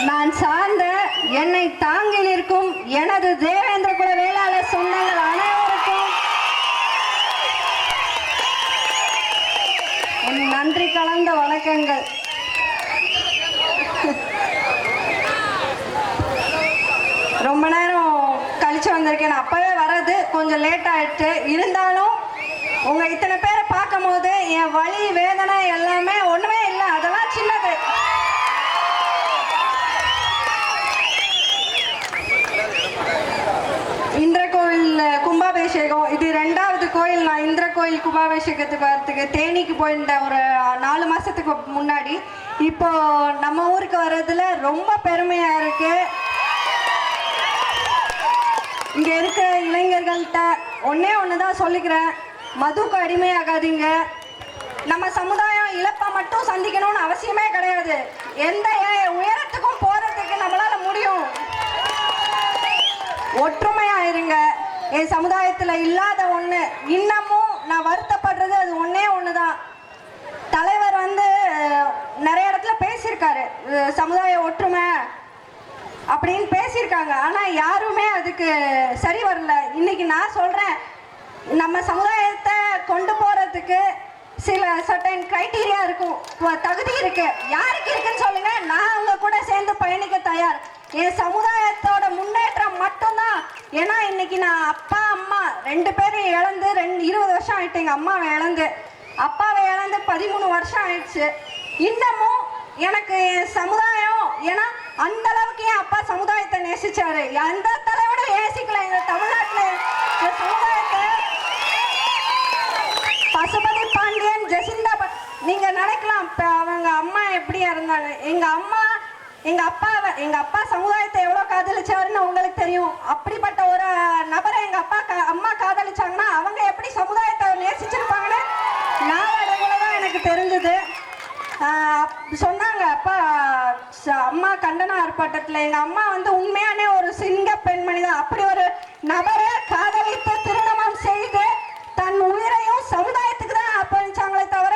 நான் சார்ந்த என்னை தாங்கி நிற்கும் எனது தேவேந்திர குல வேளாளர் சொந்தங்கள் அனைவருக்கும் என் நன்றி கலந்த வணக்கங்கள். ரொம்ப நேரம் கழிச்சு வந்திருக்கேன். அப்பவே வர்றது கொஞ்சம் லேட் ஆயிடுச்சு. இருந்தாலும் உங்க இத்தனை பேரை பார்க்கும் போது என் வலி வேதனை எல்லாமே ஒண்ணுமே இல்லை. அதெல்லாம் சின்னது. இந்திர கோயில் கும்பாபிஷேகம் இது 2வது கோயில். நான் இந்திர கோயில் கும்பாபிஷேகத்துக்கு வரத்துக்கு தேனிக்கு போயிருந்தேன் ஒரு 4 மாசத்துக்கு முன்னாடி. இப்போ நம்ம ஊருக்கு வர்றதுல ரொம்ப பெருமையா இருக்கு. இங்க இருக்க இளைஞர்கள்ட்ட ஒன்னே ஒண்ணுதான் சொல்லிக்கிறேன், மதுக்கு அடிமையாகாதீங்க. நம்ம சமுதாயம் இழப்பை மட்டும் சந்திக்கணும்னு அவசியமே கிடையாது. எந்த உயரத்துக்கும் போறதுக்கு நம்மளால முடியும். ஒற்றுமையா இருங்க. என் சமுதாயத்துல இல்லாத ஒண்ணு இன்னமும் நான் வருத்தப்படுறது அது ஒன்னே ஒண்ணுதான். தலைவர் நிறைய இடத்துல பேசியிருக்காரு, சமுதாய ஒற்றுமை அப்படின்னு பேசியிருக்காங்க. ஆனா யாருமே அதுக்கு சரி வரல. இன்னைக்கு நான் சொல்றேன், நம்ம சமுதாயத்தை கொண்டு போறதுக்கு சில சர்டன் கிரைட்டீரியா இருக்கும், தகுதி இருக்கு. யாருக்கு இருக்குன்னு சொல்லுங்க, நான் அவங்க கூட சேர்ந்து பயணிக்க தயார். என் சமுதாயத்தோட முன்னேற்றம் மட்டும்தான். ஏன்னா இன்னைக்கு நான் அப்பா அம்மா 2 பேரும் இழந்து 20 வருஷம் ஆயிட்டு. எங்க அம்மாவை இழந்து, அப்பாவை இழந்து 13 வருஷம் ஆயிடுச்சு. இன்னமும் எனக்கு என் சமுதாயம், ஏன்னா அந்த அளவுக்கு என் அப்பா சமுதாயத்தை நேசிச்சாரு. எந்த தலைவனும் நேசிக்கல எங்க தமிழ்நாட்டுல சமுதாயத்தை. பசுபதி பாண்டியன், ஜெசிந்தா, நீங்க நினைக்கலாம் அவங்க அம்மா எப்படியா இருந்தாங்க. எங்க அப்பா சமுதாயத்தை எவ்வளவு காதலிச்சாருன்னு உங்களுக்கு தெரியும். அப்படிப்பட்ட ஒரு நபரை எங்க அம்மா காதலிச்சாங்கன்னா அவங்க எப்படி சமுதாயத்தை நேசிச்சிருப்பாங்கன்னு நாளடைவுலதான் எனக்கு தெரிஞ்சது. சொன்னாங்க அப்பா அம்மா கண்டன ஆர்ப்பாட்டத்துல எங்க அம்மா உண்மையானே ஒரு சிங்க பெண்மணி தான். அப்படி ஒரு நபரை காதலித்து திருமணம் செய்து தன் உயிரையும் சமுதாயத்துக்கு தான் அர்ப்பணிச்சாங்களே தவிர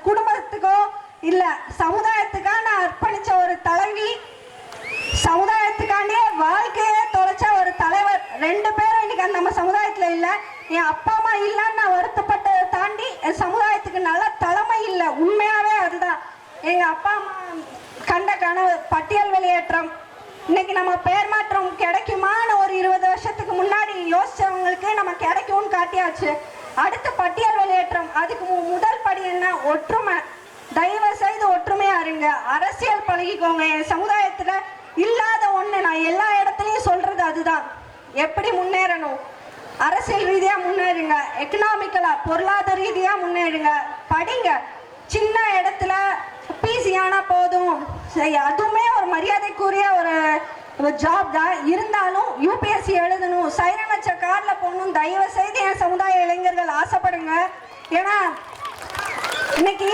குடும்பத்துக்கோ இல்ல. சமுதாயத்துக்கான அர்ப்பணிச்ச ஒரு தலைவி, சமுதாயத்துக்காண்டியே வாழ்க்கையே தொலைச்ச ஒரு தலைவர். 2 பேரும் இன்னைக்கு நம்ம சமுதாயத்துல இல்ல. என் அப்பா அம்மா இல்லன்னு நான் வருத்தப்பட்டதை தாண்டி என் சமுதாயத்துக்கு நல்ல தலைமை இல்லை. உண்மையாவே அதுதான். எங்க அப்பா அம்மா கண்ட கனவு பட்டியல் வெளியேற்றம். இன்னைக்கு நம்ம பெயர் மாற்றம் கிடைக்குமான்னு ஒரு 20 வருஷத்துக்கு முன்னாடி யோசிச்சவங்களுக்கு நம்ம கிடைக்கும்னு காட்டியாச்சு. அடுத்து பட்டியல் வெளியேற்றம். அதுக்கு முதல் படி என்ன? ஒற்றுமை. தயவு செய்து ஒற்றுமையா இருங்க. அரசியல் பழகிக்கோங்க. என் சமுதாயத்துல இல்லாத ஒண்ணு நான் எல்லா இடத்துலயும் சொல்றது அதுதான். எப்படி முன்னேறணும்? அரசியல் ரீதியா முன்னேறுங்க, எக்கனாமிக்கலா பொருளாதார ரீதியா முன்னேறுங்க, படிங்க. சின்ன இடத்துல பிசியானா போதும், அதுவுமே ஒரு மரியாதைக்குரிய ஒரு ஜாப் தான். இருந்தாலும் யூபிஎஸ்சி எழுதணும், சைரன் வச்ச கார்ல போகணும். தயவு செய்து என் சமுதாய இளைஞர்கள் ஆசைப்படுங்க. ஏன்னா இன்னைக்கு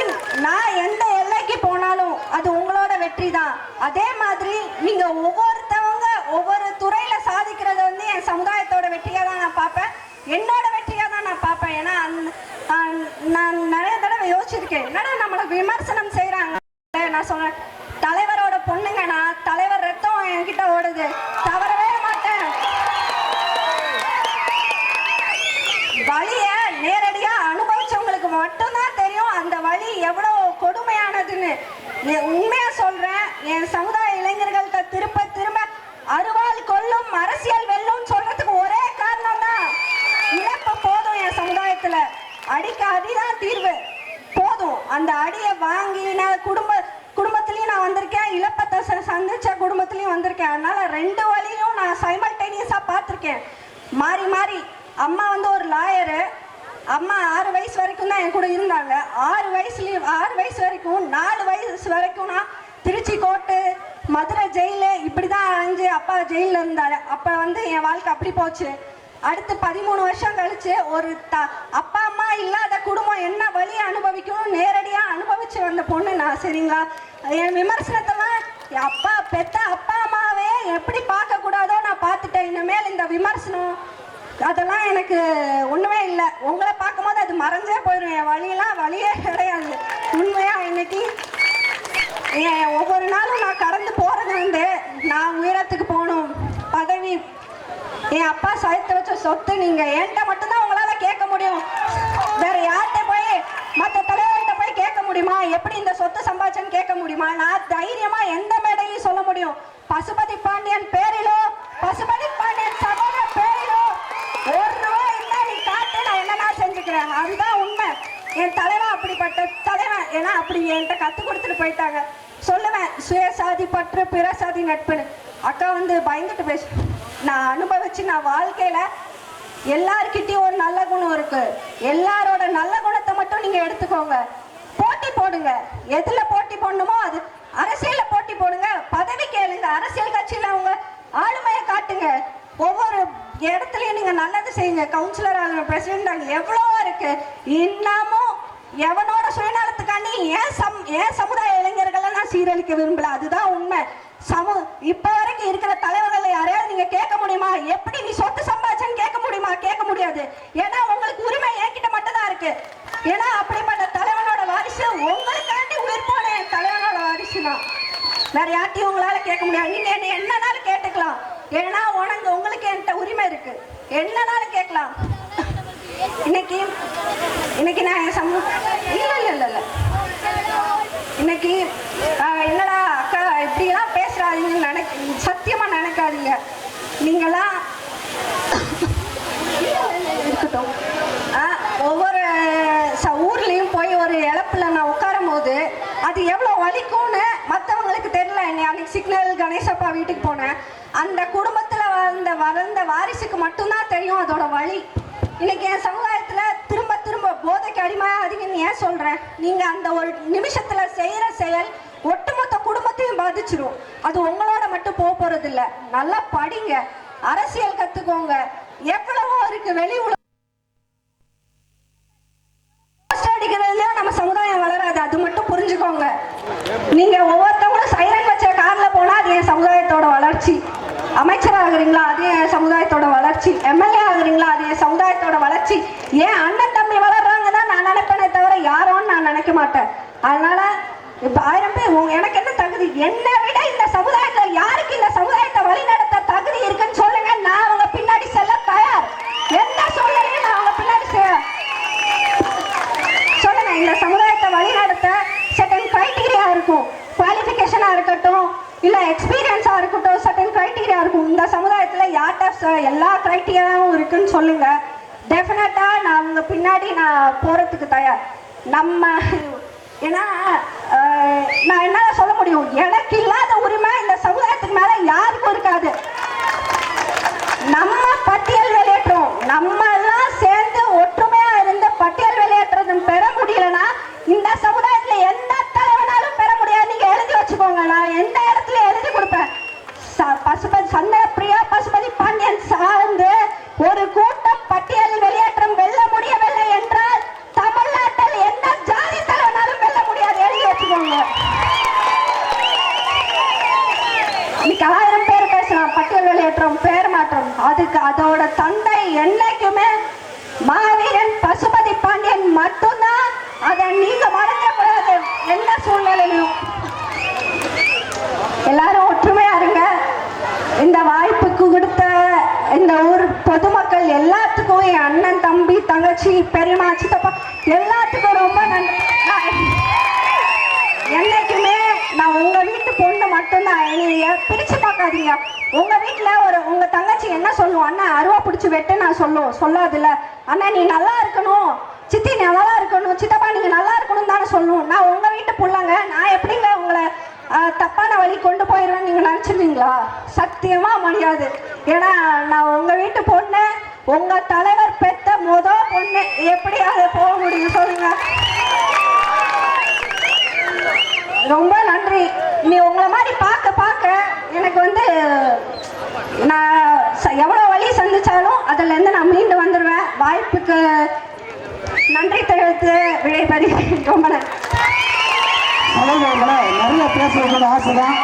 நான் எந்த எல்லைக்கு போனாலும் அது உங்களோட வெற்றி தான். அதே மாதிரி நீங்க ஒவ்வொருத்தவங்க ஒவ்வொரு துறையில சாதிக்கிறது என் சமுதாயத்தோட வெற்றியா தான் நான் பார்ப்பேன், என்னோட வெற்றியா தான் நான் பார்ப்பேன். ஏன்னா நான் நிறைய தடவை யோசிச்சிருக்கேன், என்னடா நம்மளை விமர்சனம் செய்யறாங்க. நான் சொன்னேன், தலைவரோட பொண்ணுங்க, நான் தலைவர் ரத்தம் என்கிட்ட ஓடுது, தவறவே மாட்டேன். வலிய நேரடியா அனுபவிச்சவங்களுக்கு மட்டும்தான் தெரியும் அந்த வலி எவ்வளவு கொடுமையானதுன்னு. உண்மையா சொல்றேன், என் சமுதாய இளைஞர்கள்ட்ட திரும்ப திரும்ப அருவாள் கொல்லும் அரசியல் வெல்லும் சொல்றதுக்கு ஒரே காரணம் தான், இழப்பு போதும். என் சமுதாயத்துல அடிக்க அடிதான் தீர்வு போதும். அந்த அடியை வாங்கின குடும்பத்திலயும் நான் வந்திருக்கேன், இழப்பத்தை சந்திச்ச குடும்பத்திலயும் வந்திருக்கேன். அதனால 2 வழியும் நான் சைமல்டேனியஸா பார்த்திருக்கேன், மாறி மாறி. அம்மா ஒரு லாயரு. அம்மா 6 வயசு வரைக்கும் தான் என் கூட இருந்தாங்க. 6 வயசு வரைக்கும் 4 வயசு வரைக்கும் நான் திருச்சி கோர்ட்டு, மதுரை ஜெயிலு இப்படிதான் அலைஞ்சு அப்பா ஜெயில இருந்தாரு. அப்ப என் வாழ்க்கை அப்படி போச்சு. அடுத்து 13 வருஷம் கழிச்சு ஒரு அப்பா அம்மா இல்லாத குடும்பம் என்ன வழி அனுபவிக்கும் நேரடியா அனுபவிச்சு வந்த பொண்ணு நான். சரிங்களா? என் விமர்சனத்தெல்லாம் பெத்த அப்பா அம்மாவே எப்படி பார்க்க கூடாதோ நான் பார்த்துட்டேன். இனிமேல் இந்த விமர்சனம் அதெல்லாம் எனக்கு ஒண்ணுமே இல்லை. உங்களை பார்க்கும்போது அது மறைஞ்சே போயிடும். என் வழியெல்லாம் வழியே கிடையாது. உண்மையா இன்னைக்கு ஒவ்வொரு நாளும் நான் கடந்து போறது என் அப்பா சேர்த்து வச்ச சொத்து நீங்க என்கிட்ட மட்டும்தான் உங்களால கேட்க முடியும். வேற யார்கிட்ட போய் மற்ற தலைவர்கிட்ட போய் கேட்க முடியுமா? எப்படி இந்த சொத்து சம்பாதிச்சேன்னு கேட்க முடியுமா? நான் தைரியமா எந்த மேடையிலும் சொல்ல முடியும். பசுபதி பாண்டியன் பேரிலோ, பசுபதி பாண்டியன் சகோதர பேரிலோ ₹1 இல்ல, நீ காட்டு, நான் என்னன்னா செஞ்சுக்கிறேன். அதுதான் உண்மை. என் தலைவன் அப்படிப்பட்ட தலைவன். ஏன்னா அப்படி என்கிட்ட கத்து கொடுத்துட்டு போயிட்டாங்க. சொல்லுவேன், சுயசாதி பற்று பிற சாதி நட்புன்னு. அக்கா வந்து பயந்துட்டு பேச, நான் அனுபவிச்சு நான் வாழ்க்கையில எல்லார்கிட்டையும் ஒரு நல்ல குணம் இருக்கு. எல்லாரோட நல்ல குணத்தை மட்டும் நீங்க எடுத்துக்கோங்க. போட்டி போடுங்க. எதுல போட்டி போடணுமோ அது. அரசியல்ல போட்டி போடுங்க, பதவி கேளுங்க, அரசியல் கட்சியில அவங்க ஆளுமையை காட்டுங்க. ஒவ்வொரு இடத்துலயும் நீங்க நல்லது செய்யுங்க. கவுன்சிலர் ஆகுங்க, பிரசிடென்ட் ஆகுங்க, எவ்வளவோ இருக்கு. இன்னமும் எவனோட சுயநலத்துக்காண்டி ஏன் சமுதாய இளைஞர்களை நான் சீரழிக்க விரும்பல. அதுதான் உண்மை. இப்ப வரைக்கும் இருக்கிற தலைவர்களை யாரையாவது நீங்க கேட்க முடியுமா? எப்படி நீ சொத்து சம்பாதிச்சன்னு கேட்க முடியுமா? கேட்க முடியாது. ஏன்னா உங்களுக்கு உரிமை என்கிட்ட மட்டும் தான் இருக்கு. ஏன்னா அப்படிப்பட்ட தலைவனோட வாரிசு, உங்களுக்காண்டி உயிர் போன தலைவனோட வாரிசு தான். வேற யார்ட்டையும் உங்களால கேட்க முடியாது. நீங்க என்ன என்னன்னாலும் கேட்டுக்கலாம். ஏன்னா உங்களுக்கு என்கிட்ட உரிமை இருக்கு. என்னன்னாலும் கேட்கலாம். இன்னைக்கு நான் இல்ல இன்னைக்கு என்னடா அக்கா இப்படிலாம் பேசுறாதீங்கன்னு சத்தியமா நினைக்காதீங்க. நீங்களாம் இருக்கட்டும். ஒவ்வொரு ஊர்லயும் போய் ஒரு இழப்புல நான் உட்காரும் போது அது எவ்வளவு வலிக்கும்னு மற்றவங்களுக்கு தெரியல. அன்னைக்கு சிக்னல் கணேசப்பா வீட்டுக்கு போனேன். அந்த குடும்பத்துல வளர்ந்த வாரிசுக்கு மட்டும்தான் தெரியும் அதோட வலி. இன்னைக்கு என் சமுதாயத்துல திரும்ப திரும்ப போதைக்கு அடிமையாதீங்கன்னு ஏன் சொல்றேன்? நீங்க அந்த ஒரு நிமிஷத்துல செய்யற செயல் ஒட்டுமொத்த குடும்பத்தையும் பாதிச்சிரும். அது உங்களோட மட்டும் போறது இல்ல. நல்லா படிங்க, அரசியல் கத்துக்கோங்க. எவ்வளவோ இருக்கு வெளி உலகம். அடிக்கிறதுலயும் நம்ம சமுதாயம் வளராது, அது மட்டும் புரிஞ்சுக்கோங்க. நீங்க ஒவ்வொருத்தவங்களும் சைரன் வச்ச கார்ல போனா அது என் சமுதாயத்தோட வளர்ச்சி. அமைச்சர் ஆகுறீங்களா, அது என் சமுதாயத்தோட வளர்ச்சி. எம்எல்ஏ ஆகுறீங்களா, அது என் சமுதாயத்தோட வளர்ச்சி. ஏன் அண்ணன் தம்பி வளர்றாங்கன்னா நான் நினைப்பேனே தவிர யாரோன்னு நான் நினைக்க மாட்டேன். அதனால இப்ப 1000 பேர் எனக்கு என்ன தகுதி? என்னை விட இந்த சமுதாயத்துல யாருக்கு இந்த சமுதாயத்தை வழி நடத்த தகுதி இருக்குன்னு சொல்லுங்க. நான் அவங்க பின்னாடி செல்ல தயார். எந்த சூழ்நிலையும் நான் அவங்க பின்னாடி சொல்லுங்க. இந்த சமுதாயத்தை வழி நடத்த சர்டன் கிரைட்டீரியா இருக்கும். குவாலிஃபிகேஷனா இருக்கட்டும், இல்ல எக்ஸ்பீரியன்ஸா இருக்கட்டும், சர்டன் கிரைட்டீரியா இருக்கும். இந்த சமுதாயத்துல யார்கிட்ட எல்லா கிரைட்டீரியாவும் இருக்குன்னு சொல்லுங்க. டெஃபினட்டா நான் அவங்க பின்னாடி நான் போறதுக்கு தயார். ஏன்னா நான் என்ன சொல்ல முடியும்? எனக்கு இல்லாத உரிமை இந்த சமுதாயத்துக்கு மேல யாருக்கும் இருக்காது. நம்ம பட்டியல் வெளியேற்றோம். நம்ம எல்லாம் சேர்ந்து ஒற்றுமையா இருந்து பட்டியல் வெளியேற்றது பெற முடியலன்னா இந்த சமுதாயத்துல எந்த தலைவனாலும் பெற முடியாது. நீங்க எழுதி வச்சுக்கோங்க. நான் எந்த இடத்துல எழுதி கொடுப்பேன். பசுபதி சந்திரபிரியா, பசுபதி பாண்டியன் சார்ந்து ஒரு கூட்டம் பட்டியல் வெளியேற்றம் வெல்ல முடியவில்லை என்றால் தமிழ்நாட்டில் எந்த ஜாதி தலைவனாலும் வெல்ல முடியாது. எழுதி வச்சுக்கோங்க. இன்னைக்கு 1000 பேர் பேசலாம் பட்டியல் வெளியேற்றம், பேர் மாற்றம். அதுக்கு அதோட தந்தை என்னைக்குமே மாவீரன் பசுபதி பாண்டியன் மட்டும்தான். அதை நீங்க மறக்கக்கூடாது எந்த சூழ்நிலையிலும். எல்லாரும் ஒற்றுமையா இருங்க. இந்த வாய்ப்புக்கு கொடுத்த இந்த ஊர் பொதுமக்கள் எல்லாத்துக்கும், என் அண்ணன், தம்பி, தங்கச்சி, பெரியம்மா, சித்தப்பா எல்லாத்துக்கும் ரொம்ப நன்றி. என்னைக்குமே நான் உங்க வீட்டு பொண்ணு மட்டும்தான். என்னைய பிரிச்சு பார்க்காதீங்க. உங்க வீட்டுல உங்க தங்கச்சி என்ன சொல்லுவோம்? அண்ணா அருவா பிடிச்சி வெட்டு நான் சொல்லாதுல்ல. அண்ணா நீ நல்லா இருக்கணும், சித்தி நீ நல்லா இருக்கணும், சித்தப்பா நீங்க நல்லா இருக்கணும் தானே சொல்லுவோம். நான் உங்க வீட்டு பிள்ளைங்க. நான் எப்படிங்க உங்களை தப்பான வழி கொண்டு போயிடுவேன் நீங்க நினைச்சிருந்தீங்களா? சத்தியமா முடியாது. ஏன்னா நான் உங்க வீட்டு பொண்ணு, உங்க தலைவர் பெத்த பொண்ணு. எப்படி அதை போக முடியும் சொல்லுங்க? ரொம்ப நன்றி. நீ உங்களை மாதிரி பார்க்க எனக்கு நான் எவ்வளவு வழி சந்திச்சாலும் அதுல இருந்து நான் மீண்டு வந்துடுவேன். வாய்ப்புக்கு நன்றி தெரிவித்து விடைபெறுகிறேன். ரொம்ப நன்றி. நிறைய பேசுறது ஆசைதான்.